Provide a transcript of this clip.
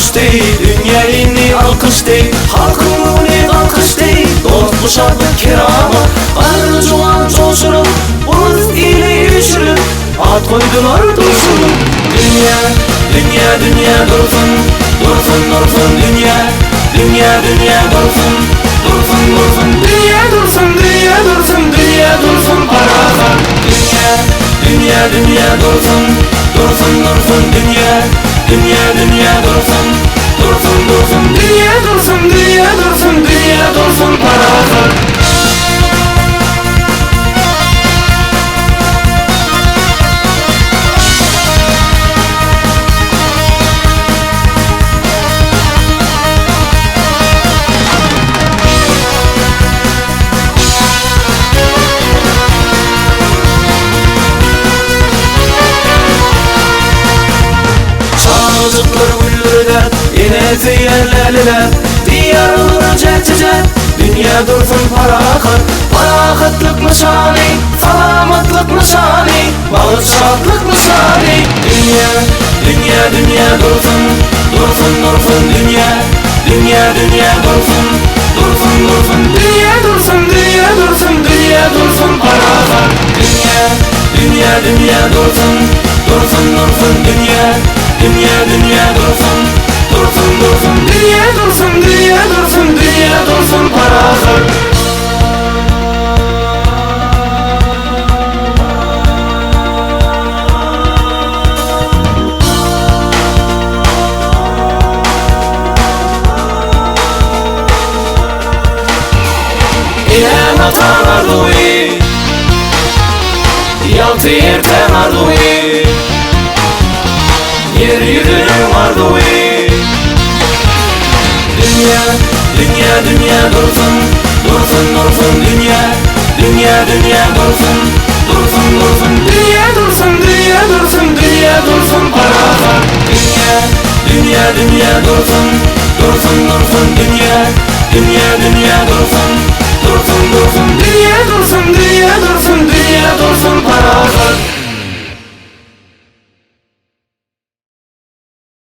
alkış değil, dünya inni alkış değil, halkımın alkış değil, dostlu şartlık kerama. Karnı çoğan çoğuşurup, boz ile yürüşürüp, at koydular dursun. Dünya, dünya, dünya dursun, dursun, dursun dünya. Dünya, dünya dursun, dursun, dursun dünya dursun, dünya dursun, dünya dursun paralar. Dünya, dünya, dünya dursun, dursun, dursun dünya. Dünya, dünya dursun, dursun, dursun dünya dursun, dünya dursun, dünya dursun paralar. Çocuklar güllüler, yine tiyerlerler, diyarlar cececet, dünya dursun parakhat. Parakhatlık nişani, salamatlık nişani, bağış şadlık nişani. Dünya, dünya, dünya dursun, dursun, dursun dünya. Dünya, dünya dursun, dursun, dursun dünya dursun, dünya dursun, dünya dursun parakhat. Dünya, dünya, dünya dursun, dursun, dursun dünya. Dünya, dünya dursun, dursun, dursun dünya dursun, dünya dursun, dünya dursun paralar. İlhem atanar duy, yaltı yerten arduy, yeryüzünün arduy. Dünya, dünya, dünya dursun, dursun, dursun dünya. Dünya, dünya dursun, dursun, dursun dünya dursun, dünya dursun, dünya dursun paralar. Dünya, dünya, dünya dursun, dursun, dursun dünya. Dünya, dünya dursun,